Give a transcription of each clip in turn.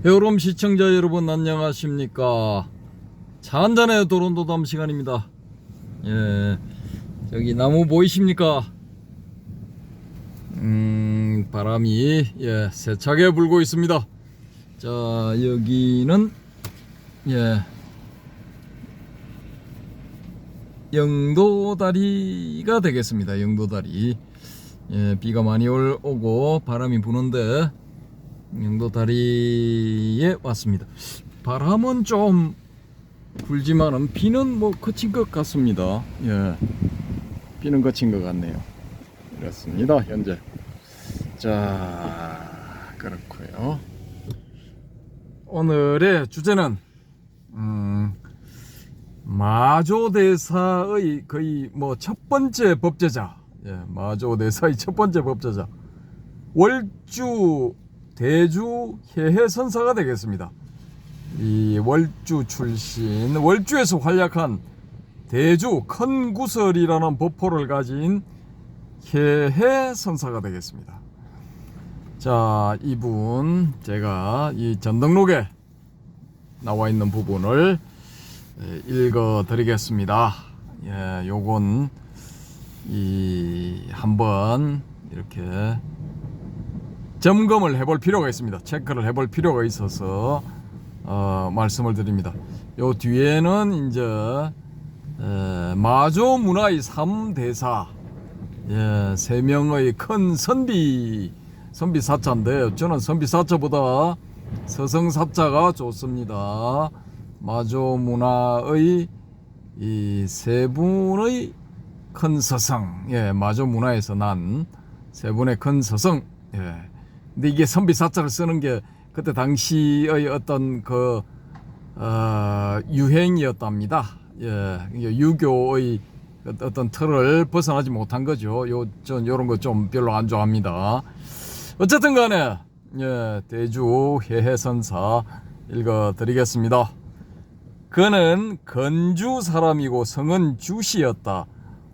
배우롬 시청자 여러분 안녕하십니까. 차 한잔의 도론도담 시간입니다. 예, 저기 나무 보이십니까? 바람이 세차게 불고 있습니다. 자, 여기는 영도다리가 되겠습니다. 영도다리. 비가 많이 오고 바람이 부는데 영도다리에 왔습니다. 바람은 좀 불지만은 비는 뭐 그친 것 같습니다. 비는 그친 것 같네요. 이렇습니다. 현재. 자, 그렇고요. 오늘의 주제는 마조대사의 거의 뭐 첫 번째 법제자, 마조대사의 첫 번째 법제자 월주 대주 해해선사가 되겠습니다. 이 월주 출신, 월주에서 활약한 대주 큰구설이라는 법호를 가진 해해선사가 되겠습니다. 자, 이분 제가 이 전등록에 나와 있는 부분을 읽어 드리겠습니다. 요건 한번 이렇게 점검을 해볼 필요가 있습니다. 체크를 해볼 필요가 있어서 말씀을 드립니다. 요 뒤에는 이제 마조 문화의 3대사, 3명의 큰 선비사자인데 저는 선비사자보다 서성사자가 좋습니다. 마조 문화의 이 3분의 큰 서성, 마조 문화에서 난 3분의 큰 서성. 근데 이게 선비사자를 쓰는 게 그때 당시의 어떤 유행이었답니다. 유교의 어떤 틀을 벗어나지 못한 거죠. 전 요런 거 좀 별로 안 좋아합니다. 어쨌든 간에, 대주 해해선사 읽어 드리겠습니다. 그는 건주 사람이고 성은 주시였다.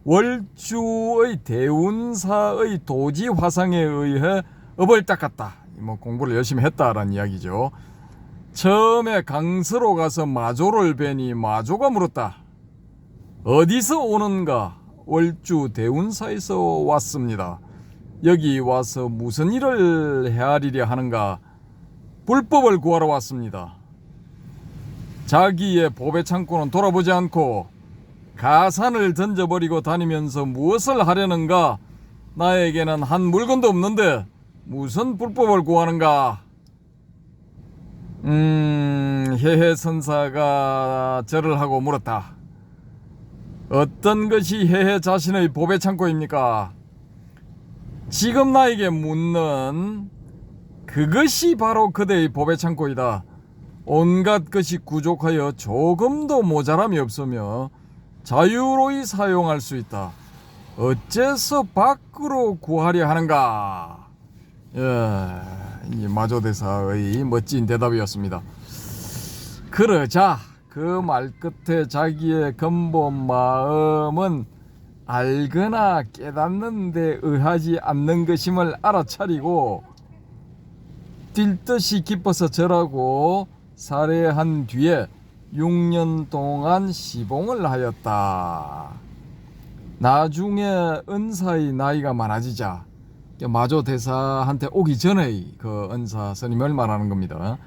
월주의 대운사의 도지 화상에 의해 업을 닦았다. 뭐 공부를 열심히 했다라는 이야기죠. 처음에 강서로 가서 마조를 뵈니 마조가 물었다. 어디서 오는가? 월주 대운사에서 왔습니다. 여기 와서 무슨 일을 헤아리려 하는가? 불법을 구하러 왔습니다. 자기의 보배 창고는 돌아보지 않고 가산을 던져버리고 다니면서 무엇을 하려는가? 나에게는 한 물건도 없는데 무슨 불법을 구하는가? 해해선사가 절을 하고 물었다. 어떤 것이 해해 자신의 보배 창고입니까? 지금 나에게 묻는 그것이 바로 그대의 보배 창고이다. 온갖 것이 부족하여 조금도 모자람이 없으며 자유로이 사용할 수 있다. 어째서 밖으로 구하려 하는가? 이 마조대사의 멋진 대답이었습니다. 그러자 그 말 끝에 자기의 근본 마음은 알거나 깨닫는 데 의하지 않는 것임을 알아차리고 뛸 듯이 기뻐서 절하고 살해한 뒤에 6년 동안 시봉을 하였다. 나중에 은사의 나이가 많아지자, 마조대사한테 오기 전의 그 은사 스님을 말하는 겁니다.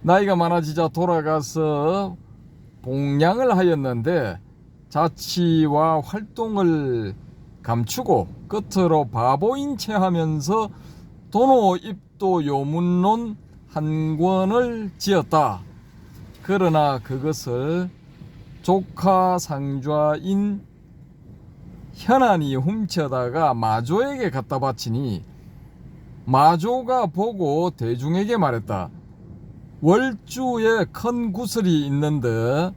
나이가 많아지자 돌아가서 봉양을 하였는데 자치와 활동을 감추고 끝으로 바보인 채 하면서 도노 입도 요문론 한 권을 지었다. 그러나 그것을 조카 상좌인 현안이 훔쳐다가 마조에게 갖다 바치니 마조가 보고 대중에게 말했다. 월주에 큰 구슬이 있는데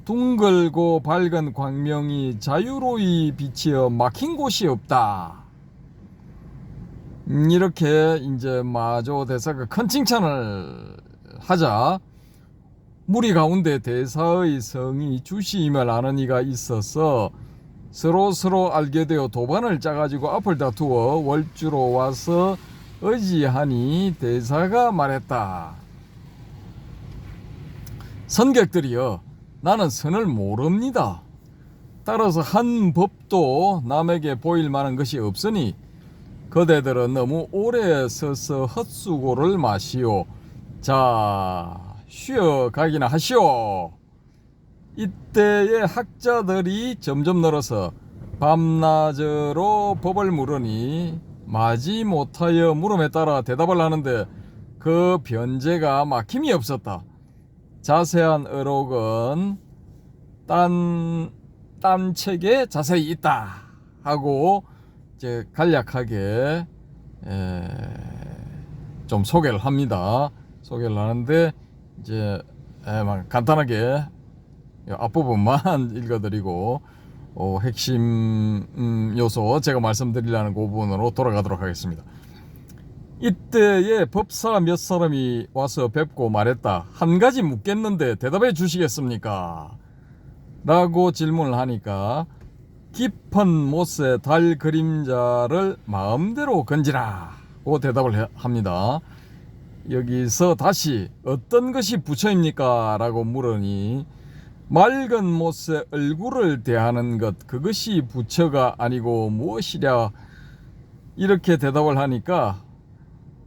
둥글고 밝은 광명이 자유로이 비치어 막힌 곳이 없다. 이렇게 이제 마조 대사가 큰 칭찬을 하자 무리 가운데 대사의 성이 주시임을 아는 이가 있어서 서로 알게 되어 도반을 짜가지고 앞을 다투어 월주로 와서 의지하니 대사가 말했다. 선객들이여, 나는 선을 모릅니다. 따라서 한 법도 남에게 보일 만한 것이 없으니 그대들은 너무 오래 서서 헛수고를 마시오. 자, 쉬어 가기나 하시오. 이때에 학자들이 점점 늘어서 밤낮으로 법을 물으니 마지 못하여 물음에 따라 대답을 하는데 그 변제가 막힘이 없었다. 자세한 의록은 딴 책에 자세히 있다 하고 이제 간략하게 좀 소개를 합니다. 소개를 하는데 이제 간단하게 앞부분만 읽어드리고 핵심 요소 제가 말씀드리려는 그 부분으로 돌아가도록 하겠습니다. 이때에 법사 몇 사람이 와서 뵙고 말했다. 한 가지 묻겠는데 대답해 주시겠습니까? 라고 질문을 하니까 깊은 못에 달 그림자를 마음대로 건지라고 대답을 합니다. 여기서 다시 어떤 것이 부처입니까? 라고 물으니 맑은 못에 얼굴을 대하는 것, 그것이 부처가 아니고 무엇이랴, 이렇게 대답을 하니까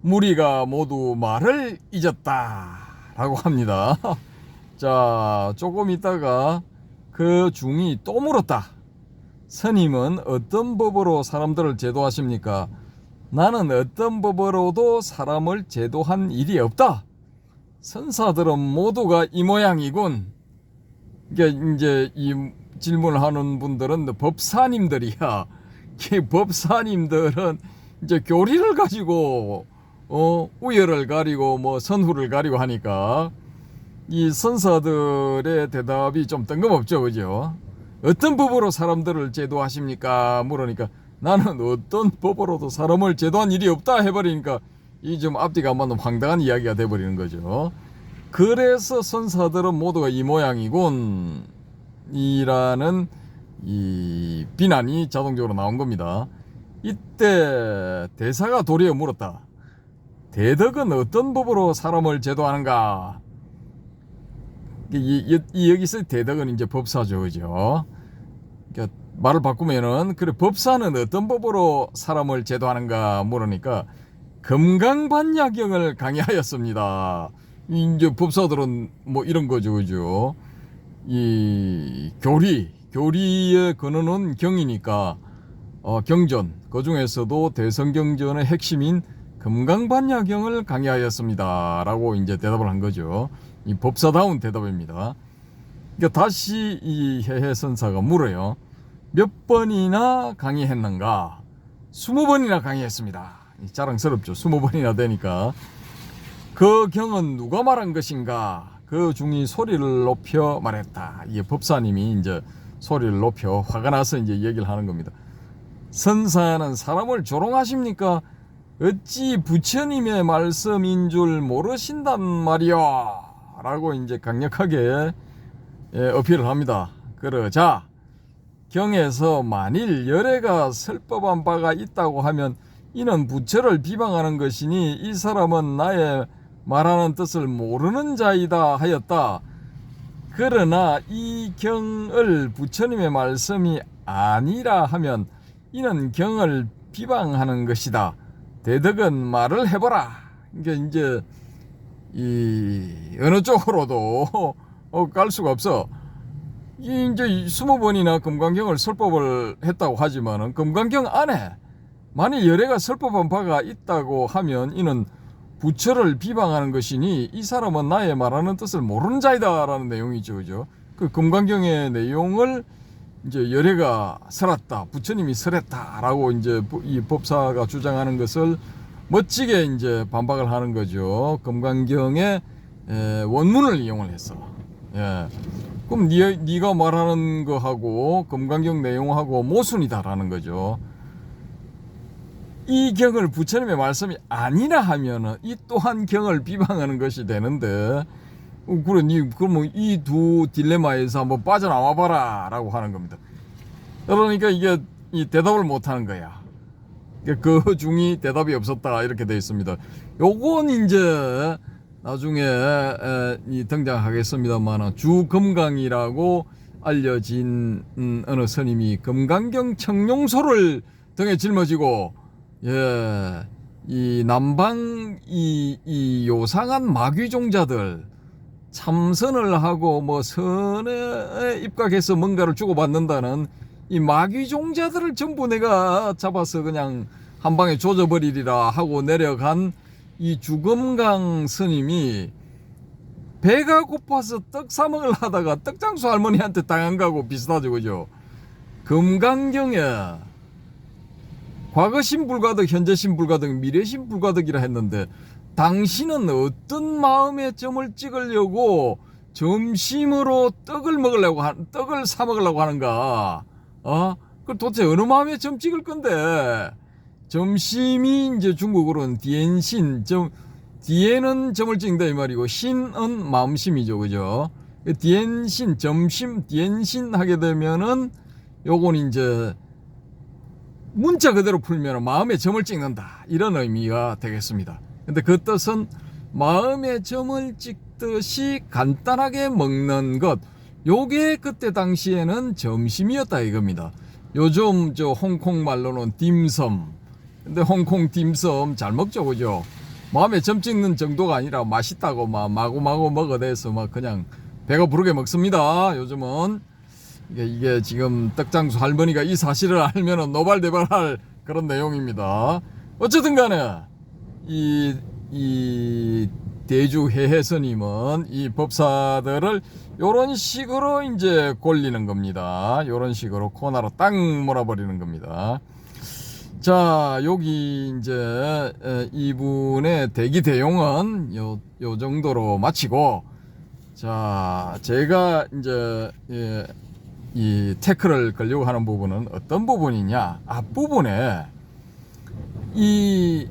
무리가 모두 말을 잊었다 라고 합니다. 자, 조금 있다가 그 중이 또 물었다. 스님은 어떤 법으로 사람들을 제도하십니까? 나는 어떤 법으로도 사람을 제도한 일이 없다. 선사들은 모두가 이 모양이군. 이제 이 질문을 하는 분들은 법사님들이야. 이 법사님들은 이제 교리를 가지고 우열을 가리고 뭐 선후를 가리고 하니까 이 선사들의 대답이 좀 뜬금없죠, 그죠? 어떤 법으로 사람들을 제도하십니까? 물으니까 나는 어떤 법으로도 사람을 제도한 일이 없다 해버리니까 이 좀 앞뒤가 안 맞는 황당한 이야기가 돼버리는 거죠. 그래서 선사들은 모두가 이 모양이군 이라는 이 비난이 자동적으로 나온 겁니다. 이때 대사가 도리어 물었다. 대덕은 어떤 법으로 사람을 제도하는가? 여기서 대덕은 이제 법사죠, 그죠? 그러니까 말을 바꾸면은, 그래, 법사는 어떤 법으로 사람을 제도하는가 물으니까 금강반야경을 강의하였습니다. 이제 법사들은 뭐 이런 거죠, 그죠? 이 교리의 근원은 경이니까 경전, 그 중에서도 대성경전의 핵심인 금강반야경을 강의하였습니다 라고 이제 대답을 한 거죠. 이 법사다운 대답입니다. 그러니까 다시 이 해해선사가 물어요. 몇 번이나 강의했는가? 20번이나 강의했습니다. 자랑스럽죠. 20번이나 되니까. 그 경은 누가 말한 것인가? 그 중이 소리를 높여 말했다. 이 법사님이 이제 소리를 높여 화가 나서 이제 얘기를 하는 겁니다. 선사는 사람을 조롱하십니까? 어찌 부처님의 말씀인 줄 모르신단 말이야 라고 이제 강력하게 어필을 합니다. 그러자 경에서 만일 열애가 설법한 바가 있다고 하면 이는 부처를 비방하는 것이니 이 사람은 나의 말하는 뜻을 모르는 자이다 하였다. 그러나 이 경을 부처님의 말씀이 아니라 하면 이는 경을 비방하는 것이다. 대덕은 말을 해보라. 그러니까 이제 이 어느 쪽으로도 갈 수가 없어. 이제 20번이나 금강경을 설법을 했다고 하지만은 금강경 안에 만일 열애가 설법한 바가 있다고 하면 이는 부처를 비방하는 것이니 이 사람은 나의 말하는 뜻을 모르는 자이다라는 내용이죠, 그죠? 그 금강경의 내용을 이제 열애가 설했다, 부처님이 설했다라고 이제 이 법사가 주장하는 것을 멋지게 이제 반박을 하는 거죠. 금강경의 원문을 이용을 했어. 예. 그럼 네가 말하는 거하고 금강경 내용하고 모순이다라는 거죠. 이 경을 부처님의 말씀이 아니라 하면은 이 또한 경을 비방하는 것이 되는데, 그래, 그러면 이 두 딜레마에서 한번 빠져나와 봐라 라고 하는 겁니다. 그러니까 이게 이 대답을 못 하는 거야. 그 중이 대답이 없었다 이렇게 되어 있습니다. 요건 이제 나중에 이 등장하겠습니다만 주금강이라고 알려진 어느 스님이 금강경 청룡소를 등에 짊어지고 이 남방 이 요상한 마귀종자들 참선을 하고 뭐 선에 입각해서 뭔가를 주고받는다는 이 마귀종자들을 전부 내가 잡아서 그냥 한 방에 조져버리리라 하고 내려간 이 주금강 스님이 배가 고파서 떡 사먹을 하다가 떡장수 할머니한테 당한 거하고 비슷하죠, 그죠? 금강경에 과거신 불가득, 현재신 불가득, 미래신 불가득이라 했는데 당신은 어떤 마음의 점을 찍으려고 점심으로 떡을 사 먹으려고 하는가? 그 도대체 어느 마음의 점 찍을 건데? 점심이 이제 중국어로는 디엔신, 디에는 점을 찍는다 이 말이고 신은 마음심이죠, 그죠? 디엔신, 점심, 디엔신 하게 되면은 요건 이제 문자 그대로 풀면 마음의 점을 찍는다 이런 의미가 되겠습니다. 근데 그 뜻은 마음의 점을 찍듯이 간단하게 먹는 것, 요게 그때 당시에는 점심이었다 이겁니다. 요즘 저 홍콩 말로는 딤섬. 근데 홍콩 딤섬 잘 먹죠, 그죠? 마음에 점 찍는 정도가 아니라 맛있다고 막 마구마구 먹어대서 막 그냥 배가 부르게 먹습니다. 요즘은 이게 지금 떡장수 할머니가 이 사실을 알면은 노발대발할 그런 내용입니다. 어쨌든 간에 이 대주해해 스님은 이 법사들을 요런 식으로 이제 골리는 겁니다. 요런 식으로 코너로 딱 몰아버리는 겁니다. 자, 여기 이제 이분의 대기 대용은 요 정도로 마치고, 자, 제가 이제 이 태클을 걸려고 하는 부분은 어떤 부분이냐? 앞부분에 이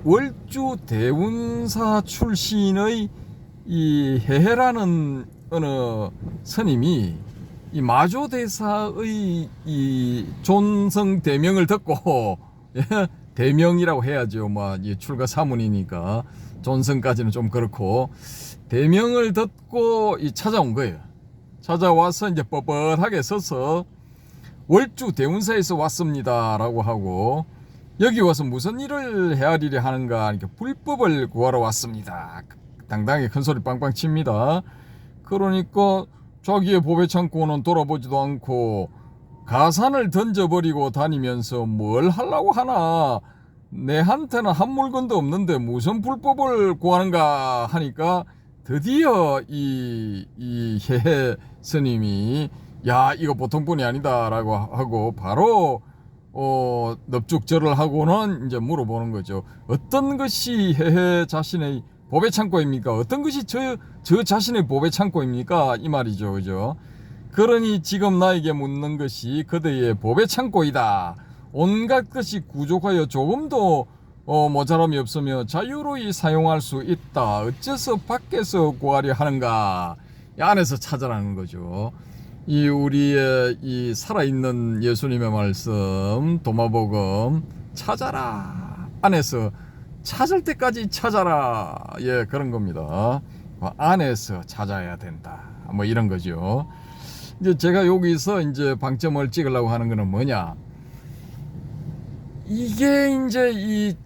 월주 대운사 출신의 이 해해라는 어느 스님이 이 마조대사의 이 존성 대명을 듣고 대명이라고 해야죠. 뭐 출가 사문이니까 존성까지는 좀 그렇고 대명을 듣고 찾아온 거예요. 찾아와서 이제 뻣뻣하게 서서 월주 대운사에서 왔습니다라고 하고 여기 와서 무슨 일을 헤아리려 하는가 이렇게 불법을 구하러 왔습니다. 당당하게 큰 소리 빵빵 칩니다. 그러니까 자기의 보배 창고는 돌아보지도 않고 가산을 던져버리고 다니면서 뭘 하려고 하나, 내한테는 한 물건도 없는데 무슨 불법을 구하는가 하니까 드디어 이 해해 스님이 야 이거 보통 분이 아니다 라고 하고 바로 넙죽절을 하고는 이제 물어보는 거죠. 어떤 것이 해해 자신의 보배 창고입니까? 어떤 것이 저 자신의 보배 창고입니까? 이 말이죠, 그죠? 그러니 지금 나에게 묻는 것이 그대의 보배 창고이다. 온갖 것이 부족하여 조금도 모자람이 없으며 자유로이 사용할 수 있다. 어째서 밖에서 구하려 하는가? 이 안에서 찾아라는 거죠. 이 우리의 이 살아있는 예수님의 말씀 도마복음 찾아라. 안에서 찾을 때까지 찾아라. 예, 그런 겁니다. 안에서 찾아야 된다. 뭐 이런 거죠. 이제 제가 여기서 이제 방점을 찍으려고 하는 거는 뭐냐? 이게 이제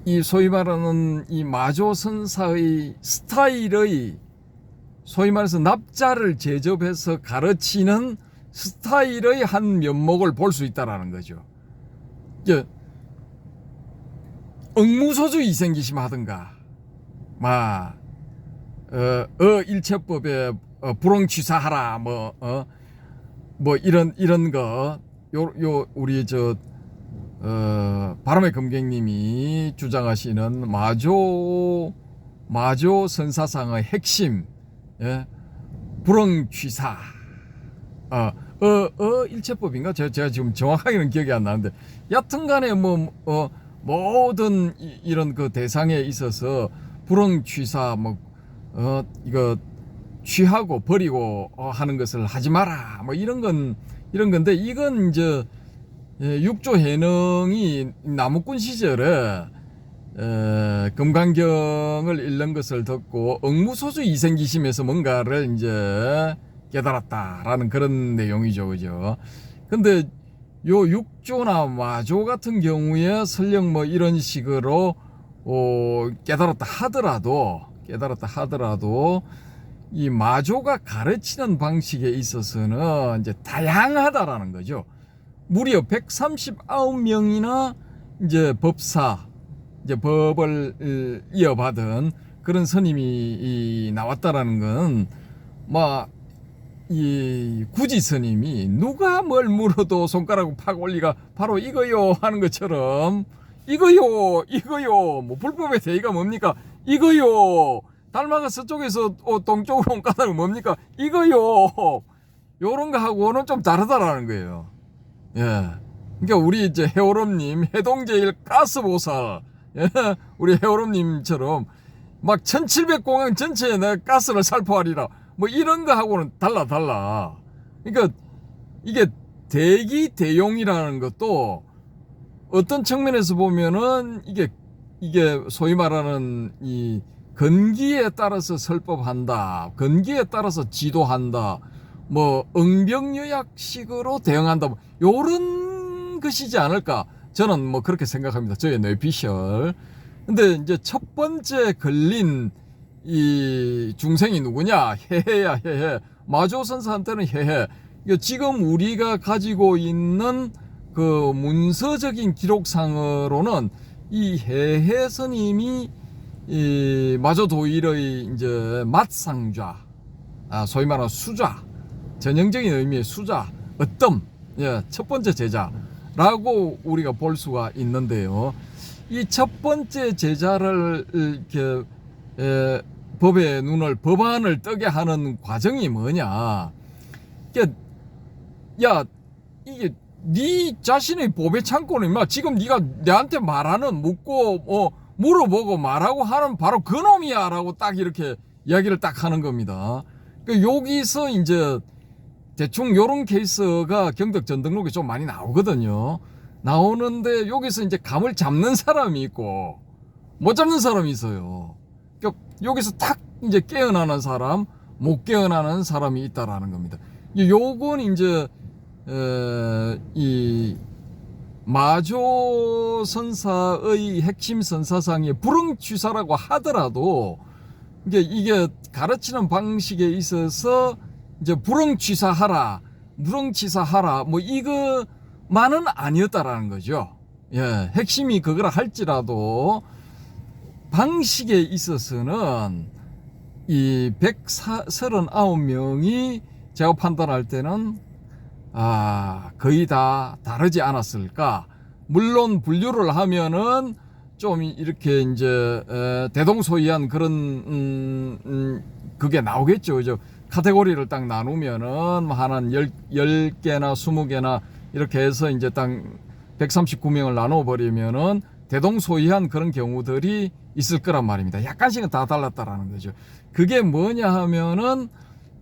이 소위 말하는 이 마조선사의 스타일의 소위 말해서 납자를 제접해서 가르치는 스타일의 한 면목을 볼 수 있다라는 거죠. 이제 응무소주의 생기심 하든가, 일체법에 불응취사하라, 뭐 이런 거, 우리 바람의 금객님이 주장하시는 마조 선사상의 핵심, 불응취사, 일체법인가? 제가 지금 정확하게는 기억이 안 나는데, 여튼간에 모든 이런 그 대상에 있어서 불응취사, 이거 취하고 버리고 하는 것을 하지 마라, 이런 건데, 이건 이제 육조 해능이 나무꾼 시절에 금강경을 읽는 것을 듣고 억무소수 이생기심에서 뭔가를 이제 깨달았다라는 그런 내용이죠, 그죠? 근데 요 육조나 마조 같은 경우에 설령 뭐 이런 식으로 깨달았다 하더라도 이 마조가 가르치는 방식에 있어서는 이제 다양하다라는 거죠. 무려 139명이나 이제 법사, 이제 법을 이어받은 그런 스님이 나왔다라는 건, 이 구지 스님이 누가 뭘 물어도 손가락을 팍 올리가 바로 이거요 하는 것처럼, 이거요, 뭐 불법의 대의가 뭡니까? 이거요. 달마가 서쪽에서 동쪽으로 온 까닭은 뭡니까? 이거요. 요런 거 하고는 좀 다르다라는 거예요. 예. 그러니까 우리 이제 해오롬님, 해동제일 가스보살, 예? 우리 해오롬님처럼 막 1700공항 전체에 내가 가스를 살포하리라, 뭐 이런 거 하고는 달라. 그러니까 이게 대기대용이라는 것도 어떤 측면에서 보면은 이게 소위 말하는 이 건기에 따라서 설법한다, 건기에 따라서 지도한다, 뭐 응병요약식으로 대응한다, 뭐 요런 것이지 않을까, 저는 뭐 그렇게 생각합니다. 저의 뇌피셜. 근데 이제 첫 번째 걸린 이 중생이 누구냐? 해해야, 해해. 마조선사한테는 해해. 지금 우리가 가지고 있는 그 문서적인 기록상으로는 이 해해 스님이 이 마조도일의 이제 맞상좌, 소위 말하는 수좌, 전형적인 의미의 수좌, 어떤, 예, 첫 번째 제자라고 우리가 볼 수가 있는데요. 이 첫 번째 제자를 이렇게 법의 눈을, 법안을 뜨게 하는 과정이 뭐냐? 야, 이게 네 자신의 법의 창고는 지금 네가 내한테 말하는, 묻고 물어보고 말하고 하는 바로 그놈이야 라고 딱 이렇게 이야기를 딱 하는 겁니다. 여기서 이제 대충 요런 케이스가 경덕전등록에 좀 많이 나오거든요. 나오는데 여기서 이제 감을 잡는 사람이 있고 못 잡는 사람이 있어요. 그러니까 여기서 탁 이제 깨어나는 사람, 못 깨어나는 사람이 있다라는 겁니다. 요건 이제 이 마조 선사의 핵심 선사상의 불응취사라고 하더라도 이게 가르치는 방식에 있어서 이제 불응취사하라, 무릉취사하라, 뭐 이거만은 아니었다라는 거죠. 예, 핵심이 그거라 할지라도 방식에 있어서는 이 139명이 제가 판단할 때는 거의 다 다르지 않았을까. 물론 분류를 하면은 좀 이렇게 이제 대동소이한 그런 그게 나오겠죠. 그죠? 카테고리를 딱 나누면은 한 10개나 20개나 이렇게 해서 이제 딱 139명을 나눠 버리면은 대동소이한 그런 경우들이 있을 거란 말입니다. 약간씩은 다 달랐다라는 거죠. 그게 뭐냐 하면은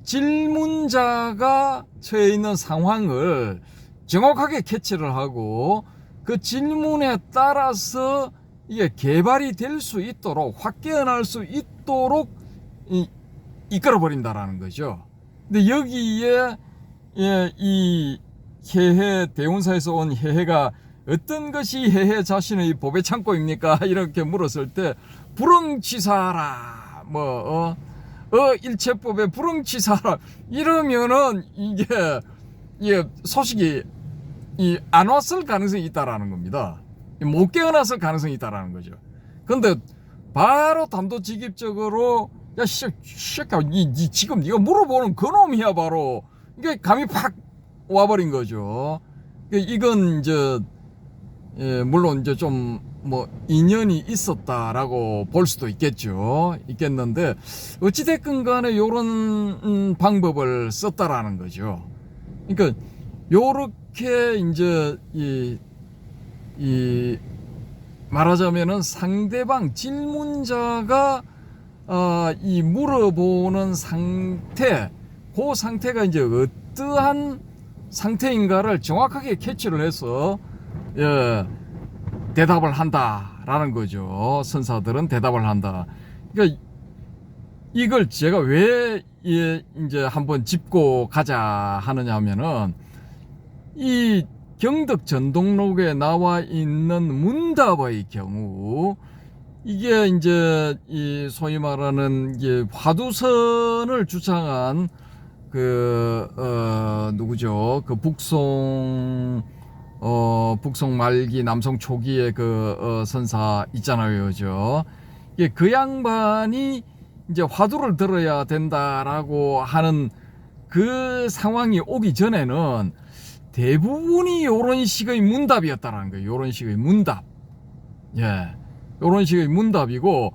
질문자가 처해 있는 상황을 정확하게 캐치를 하고 그 질문에 따라서 이게 개발이 될 수 있도록, 확 깨어날 수 있도록 이끌어 버린다라는 거죠. 근데 여기에 이 해해, 대운사에서 온 해해가 어떤 것이 해해 자신의 법의 창고입니까? 이렇게 물었을 때 불응취사라, 일체법의 불응취사라 이러면은 이게 소식이 안 왔을 가능성이 있다라는 겁니다. 못 깨어났을 가능성이 있다라는 거죠. 근데 바로 단도직입적으로 야, 새끼야, 지금 네가 물어보는 그놈이야 바로. 이게 감이 팍 와버린 거죠. 이건 이제 물론 이제 좀 인연이 있었다라고 볼 수도 있겠는데 어찌됐건 간에 요런 방법을 썼다라는 거죠. 그러니까 요렇게 이제 말하자면은 상대방 질문자가 이 물어보는 상태, 그 상태가 이제 어떠한 상태인가를 정확하게 캐치를 해서 대답을 한다. 있다라는 거죠. 선사들은 대답을 한다. 그러니까 이걸 제가 왜 이제 한번 짚고 가자 하느냐 하면은, 이 경덕 전동록에 나와 있는 문답의 경우, 이게 이제 이 소위 말하는 이제 화두선을 주창한 누구죠? 그 북송 말기 남송 초기의 선사 있잖아요, 그죠? 이게 그 양반이 이제 화두를 들어야 된다라고 하는 그 상황이 오기 전에는 대부분이 요런 식의 문답이었다라는 거예요. 요런 식의 문답. 예. 요런 식의 문답이고,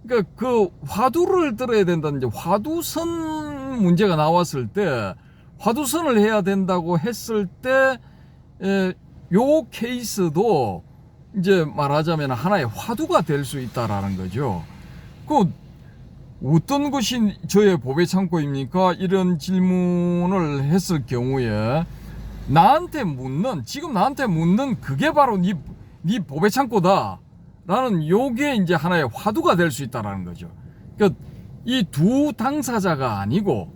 그러니까 그 화두를 들어야 된다는, 이제 화두선 문제가 나왔을 때, 화두선을 해야 된다고 했을 때, 요 케이스도 이제 말하자면 하나의 화두가 될 수 있다라는 거죠. 그 어떤 것이 저의 법의 창고입니까? 이런 질문을 했을 경우에 지금 나한테 묻는 그게 바로 네 법의 창고다 라는 요게 이제 하나의 화두가 될 수 있다라는 거죠. 그러니까 이 두 당사자가 아니고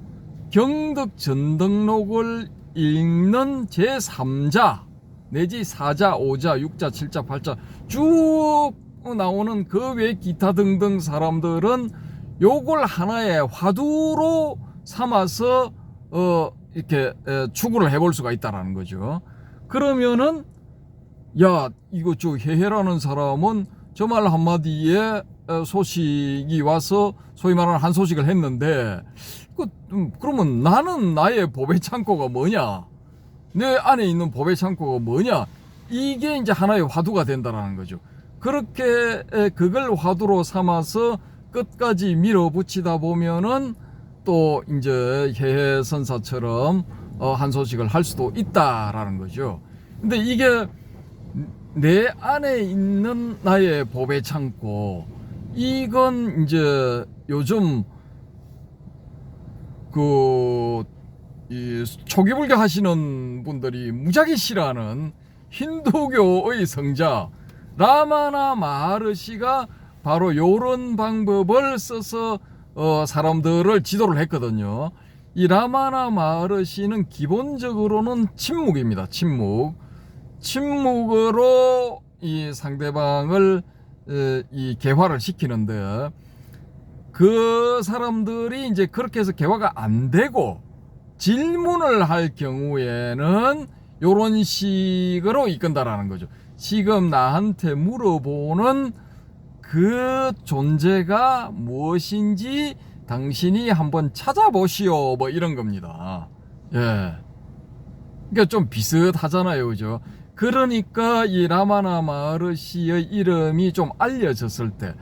경덕 전등록을 읽는 제3자 내지 4자, 5자, 6자, 7자, 8자 쭉 나오는 그 외 기타 등등 사람들은 요걸 하나의 화두로 삼아서 이렇게 추구를 해볼 수가 있다라는 거죠. 그러면은 야, 이거 저 해해라는 사람은 저 말 한마디에 소식이 와서 소위 말하는 한 소식을 했는데, 그러면 나는 나의 법의 창고가 뭐냐? 내 안에 있는 법의 창고가 뭐냐? 이게 이제 하나의 화두가 된다라는 거죠. 그렇게 그걸 화두로 삼아서 끝까지 밀어붙이다 보면은 또 이제 해해 선사처럼 한 소식을 할 수도 있다라는 거죠. 근데 이게 내 안에 있는 나의 법의 창고, 이건 이제 요즘 이 초기불교 하시는 분들이 무지하게 싫어하는 힌두교의 성자 라마나 마하르시가 바로 요런 방법을 써서 사람들을 지도를 했거든요. 이 라마나 마하르시는 기본적으로는 침묵입니다. 침묵으로 이 상대방을 이 개화를 시키는데, 그 사람들이 이제 그렇게 해서 개화가 안 되고 질문을 할 경우에는 요런 식으로 이끈다라는 거죠. 지금 나한테 물어보는 그 존재가 무엇인지 당신이 한번 찾아보시오, 뭐 이런 겁니다. 예. 그러니까 좀 비슷하잖아요, 그죠? 그러니까 이 라마나 마하르시의 이름이 좀 알려졌을 때,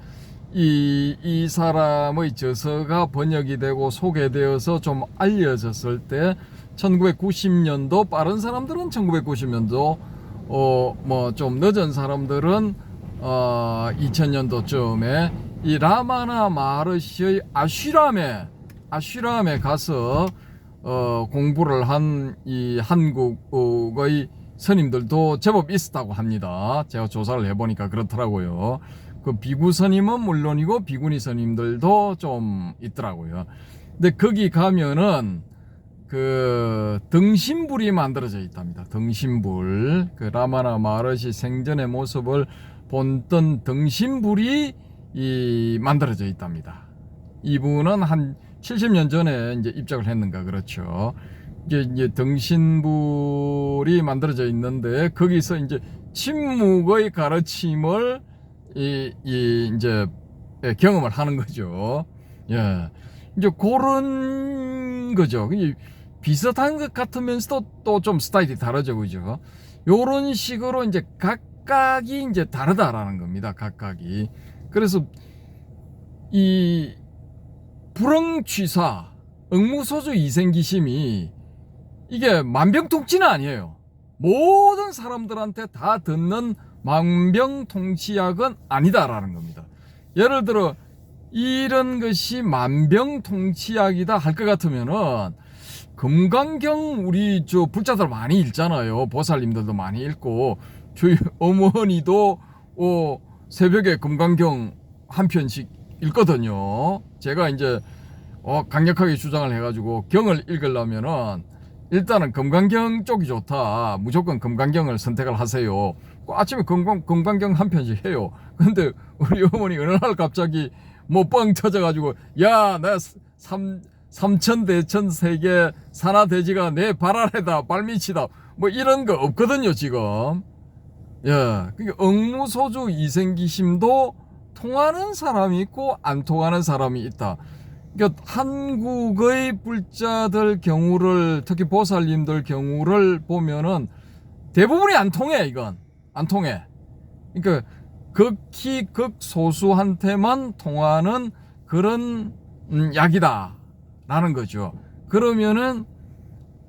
이 사람의 저서가 번역이 되고 소개되어서 좀 알려졌을 때, 1990년도, 빠른 사람들은 1990년도, 뭐 좀 늦은 사람들은 2000년도쯤에 이 라마나 마하르시의 아슈람에 가서 공부를 한 이 한국의 스님들도 제법 있었다고 합니다. 제가 조사를 해보니까 그렇더라고요. 그 비구 스님은 물론이고 비구니 스님들도 좀 있더라고요. 근데 거기 가면은 그 등신불이 만들어져 있답니다. 등신불, 그 라마나 마하르시 생전의 모습을 본던 등신불이 만들어져 있답니다. 이분은 한 70년 전에 이제 입적을 했는가 그렇죠. 이제 등신불이 만들어져 있는데, 거기서 이제 침묵의 가르침을 이제 경험을 하는 거죠. 예. 이제 그런 거죠. 비슷한 것 같으면서도 또 좀 스타일이 다르죠, 그죠? 요런 식으로 이제 각각이 이제 다르다라는 겁니다, 각각이. 그래서 이 불응취사, 응무소주 이생기심이 이게 만병통치는 아니에요. 모든 사람들한테 다 듣는 만병통치약은 아니다라는 겁니다. 예를 들어 이런 것이 만병통치약이다 할 것 같으면은 금강경 우리 저 불자들 많이 읽잖아요. 보살님들도 많이 읽고 저희 어머니도 새벽에 금강경 한 편씩 읽거든요. 제가 이제 강력하게 주장을 해가지고 경을 읽으려면은 일단은 금강경 쪽이 좋다. 무조건 금강경을 선택을 하세요. 아침에 금강경 한 편씩 해요. 근데 우리 어머니 어느 날 갑자기 뭐 뻥 터져가지고 야, 나 삼천대천 세계 산하대지가 내 발 아래다, 발밑이다, 뭐 이런 거 없거든요 지금. 예, 그러니까 억무소주 이생기심도 통하는 사람이 있고 안 통하는 사람이 있다. 그러니까 한국의 불자들 경우를, 특히 보살님들 경우를 보면은 대부분이 안 통해. 이건 안 통해. 그러니까 극히 극소수한테만 통하는 그런 약이다 라는 거죠. 그러면은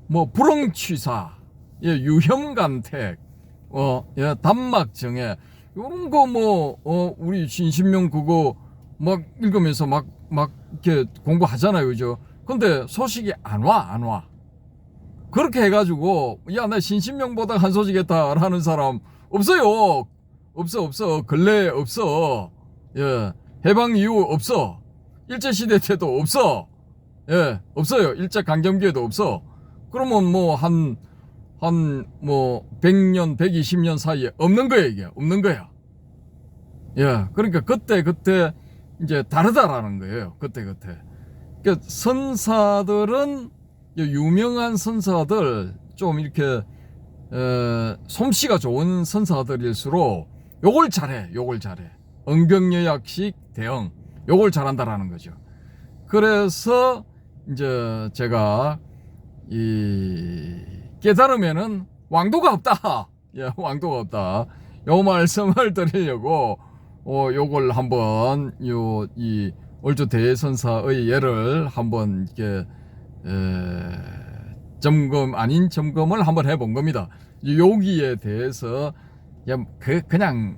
뭐 불응취사, 예, 유혐간택, 예, 단막정해, 요런 거 우리 신신명 그거 막 읽으면서 막 이렇게 공부하잖아요, 그죠? 근데 소식이 안 와. 그렇게 해가지고, 야, 나 신신명보다 한 소식했다라는 사람 없어요. 없어. 근래 없어. 예, 해방 이후 없어. 일제시대 때도 없어. 예, 없어요. 일제 강점기에도 없어. 그러면 한 100년, 120년 사이에 없는 거예요, 이게. 없는 거야. 예, 그러니까 그때 이제 다르다라는 거예요. 그때. 그러니까 선사들은, 유명한 선사들, 좀 이렇게, 솜씨가 좋은 선사들일수록 요걸 잘해. 응병여약식 대응. 요걸 잘한다라는 거죠. 그래서 이제 제가 깨달으면은 왕도가 없다. 예, 왕도가 없다. 요 말씀을 드리려고 요걸 한번 이 월주 대선사의 예를 한번 이렇게 점검 아닌 점검을 한번 해본 겁니다. 여기에 대해서 그냥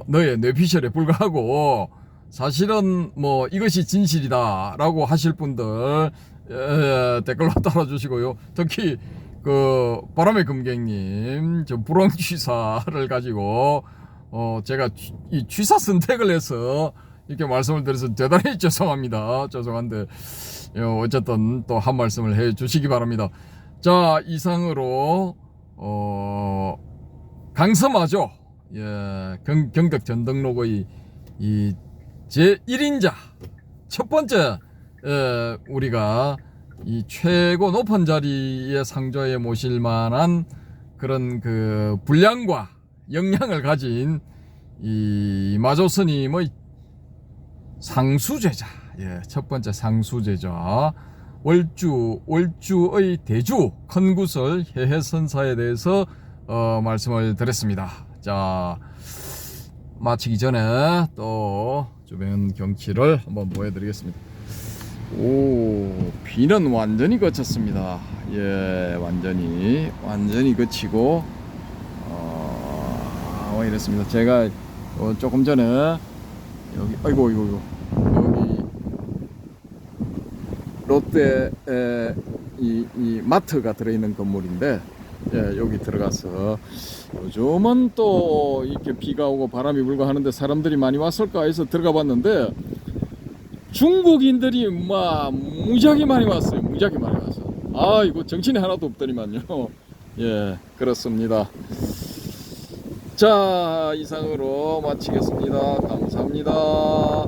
너의 뇌피셜에 불과하고 사실은 이것이 진실이다라고 하실 분들 댓글로 달아주시고요. 특히 그 바람의 금객님 저 불황취사를 가지고 제가 이 취사 선택을 해서 이렇게 말씀을 드려서 대단히 죄송합니다. 죄송한데 어쨌든 또 한 말씀을 해 주시기 바랍니다. 자, 이상으로 강서마조, 예, 경덕 전등록의 이 제1인자 첫 번째, 우리가 이 최고 높은 자리에 상조에 모실 만한 그런 그 분량과 역량을 가진 이 마조 스님의 상수제자, 예, 첫 번째 상수제자 월주의 대주 큰구슬 해해선사에 대해서 말씀을 드렸습니다. 자, 마치기 전에 또 주변 경치를 한번 보여드리겠습니다. 비는 완전히 그쳤습니다. 예, 완전히 그치고 이랬습니다. 제가 조금 전에 여기 아이고 여기 롯데 이 마트가 들어있는 건물인데, 예, 여기 들어가서 요즘은 또 이렇게 비가 오고 바람이 불고 하는데 사람들이 많이 왔을까 해서 들어가 봤는데 중국인들이 무지하게 많이 왔어요. 이거 정신이 하나도 없더니만요. 예, 그렇습니다. 자, 이상으로 마치겠습니다. 감사합니다.